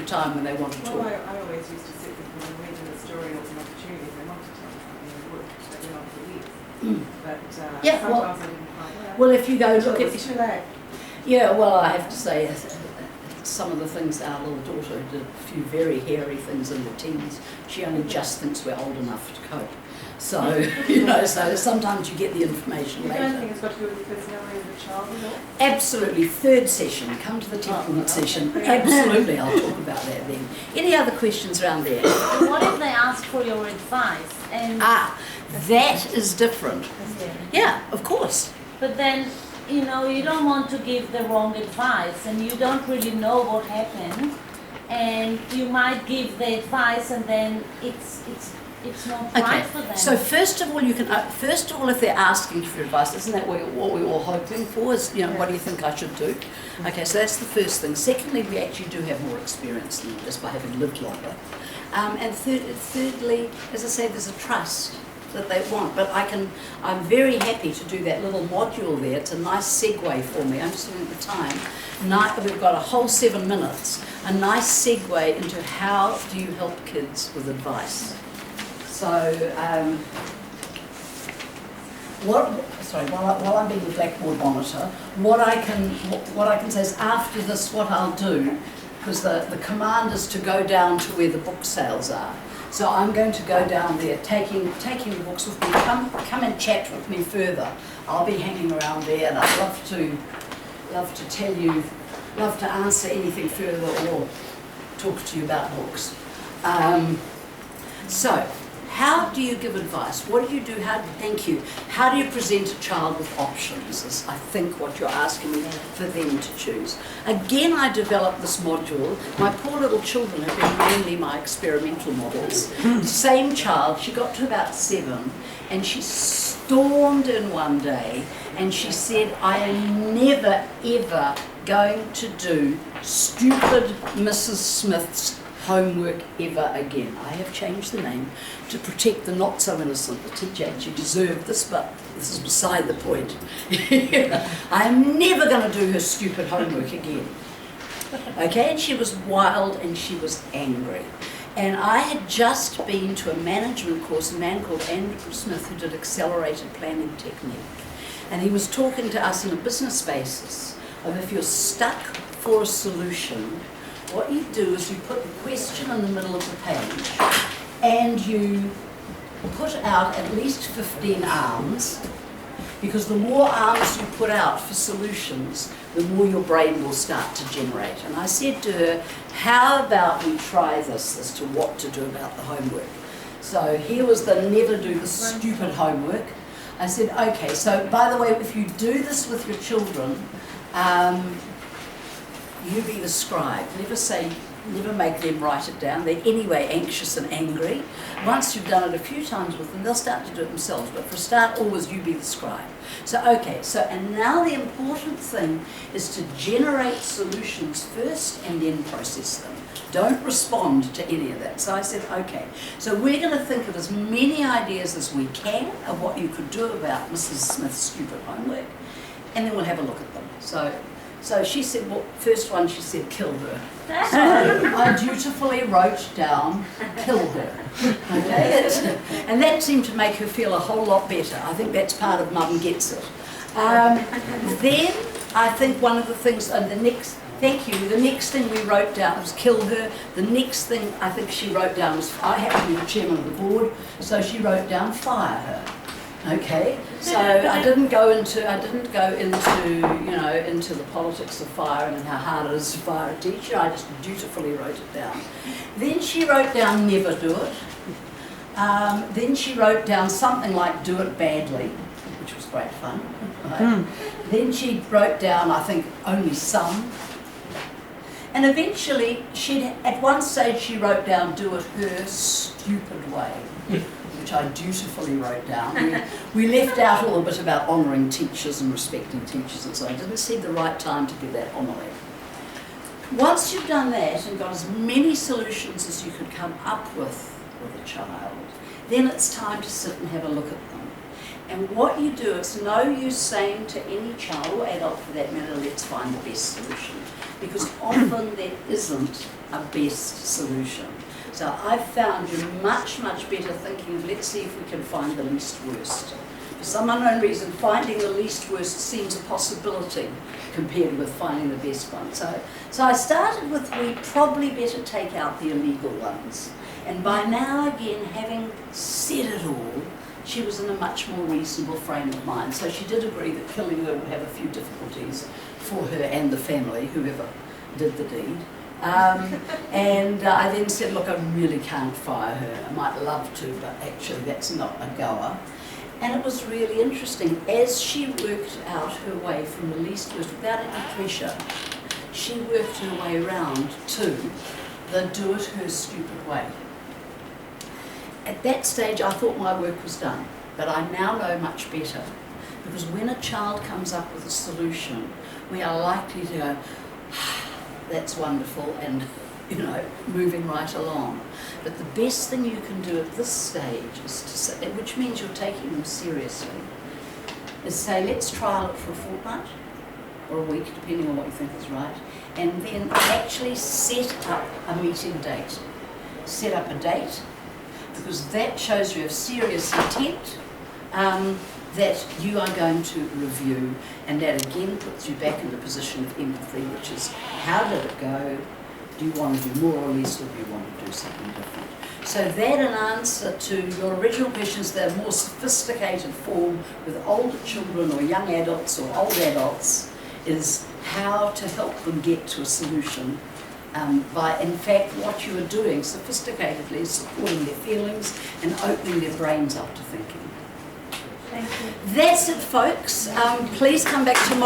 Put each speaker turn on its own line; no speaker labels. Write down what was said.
time when they want to talk.
Well, I always used to sit with them and read them a story as an opportunity. If they wanted to tell me something, they would. But they're not for years. But
Yeah,
sometimes I didn't quite know.
Well, if you go look
it
at...
was too late.
Yeah, well, I have to say, some of the things our little daughter did, a few very hairy things in the teens, she only just thinks we're old enough to cope. So, so sometimes you get the information
You
later.
don't think it's got to do with the personality of the child at all?
Absolutely. Third session. Come to the temperament session. Absolutely. I'll talk about that then. Any other questions around there?
What if they ask for your advice? And
That is different. Yeah, of course.
but then, you don't want to give the wrong advice, and you don't really know what happened, and you might give the advice, and then it's not right for them.
So first of all, if they're asking for advice, isn't that what we're all hoping for? Is what do you think I should do? Okay, so that's the first thing. Secondly, we actually do have more experience than just by having lived longer. And thirdly, as I say, there's a trust that they want. But I'm very happy to do that little module there. It's a nice segue for me. I'm just looking at the time. We've got a whole 7 minutes. A nice segue into how do you help kids with advice. So, while I'm being the blackboard monitor, what I can say is after this, what I'll do, because the command is to go down to where the book sales are. So I'm going to go down there, taking the books with me. Come and chat with me further. I'll be hanging around there, and I'd love to tell you, love to answer anything further or talk to you about books. So, how do you give advice? What do you do? Thank you. How do you present a child with options is, I think, what you're asking me for them to choose. Again, I developed this module. My poor little children have been mainly my experimental models. The same child, she got to about 7, and she stormed in one day, and she said, I am never, ever going to do stupid Mrs. Smith's homework ever again. I have changed the name to protect the not so innocent. The teacher actually deserved this, but this is beside the point. I'm never going to do her stupid homework again. Okay, and she was wild and she was angry. And I had just been to a management course, a man called Andrew Smith who did accelerated planning technique. And he was talking to us on a business basis of if you're stuck for a solution, what you do is you put the question in the middle of the page and you put out at least 15 arms, because the more arms you put out for solutions, the more your brain will start to generate. And I said to her, how about we try this as to what to do about the homework? So here was the never do the stupid homework. I said, okay, so by the way, if you do this with your children, you be the scribe. Never make them write it down. They're anyway anxious and angry. Once you've done it a few times with them, they'll start to do it themselves. But for a start, always you be the scribe. So, okay, and now the important thing is to generate solutions first and then process them. Don't respond to any of that. So I said, okay, so we're going to think of as many ideas as we can of what you could do about Mrs. Smith's stupid homework, and then we'll have a look at them. So she said, well, first one she said, kill her. So I dutifully wrote down, kill her. Okay, and that seemed to make her feel a whole lot better. I think that's part of Mum Gets It. Then I think one of the things, and the next thing we wrote down was kill her. The next thing I think she wrote down was, I happen to be the chairman of the board, so she wrote down fire her. Okay, so I didn't go into the politics of fire and how hard it is to fire a teacher. I just dutifully wrote it down. Then she wrote down never do it. Then she wrote down something like do it badly, which was great fun. Right? Then she wrote down, I think, only some. And eventually, at one stage she wrote down do it her stupid way, which I dutifully wrote down. We left out all the bit about honouring teachers and respecting teachers and so on. It didn't seem the right time to give that homily. Once you've done that and got as many solutions as you could come up with a child, then it's time to sit and have a look at them. And what you do, it's no use saying to any child or adult for that matter, let's find the best solution. Because often there isn't a best solution. So I've found you're much, much better thinking of let's see if we can find the least worst. For some unknown reason, finding the least worst seems a possibility compared with finding the best one. So I started with we probably better take out the illegal ones. And by now, again, having said it all, she was in a much more reasonable frame of mind. So she did agree that killing her would have a few difficulties for her and the family, whoever did the deed. And I then said, look, I really can't fire her. I might love to, but actually that's not a goer. And it was really interesting. As she worked out her way from the least worst, without any pressure, she worked her way around to the do it her stupid way. At that stage, I thought my work was done, but I now know much better. Because when a child comes up with a solution, we are likely to go, that's wonderful, and moving right along. But the best thing you can do at this stage is to say, which means you're taking them seriously, is say, let's trial it for a fortnight or a week, depending on what you think is right, and then actually set up a meeting date. Set up a date, because that shows you have serious intent that you are going to review, and that again puts you back in the position of empathy, which is how did it go? Do you want to do more or less, or do you want to do something different? So that in answer to your original questions, they're more sophisticated form with older children or young adults or old adults, is how to help them get to a solution by, in fact, what you are doing sophisticatedly is supporting their feelings and opening their brains up to thinking.
Thank you.
That's it, folks. Please come back tomorrow.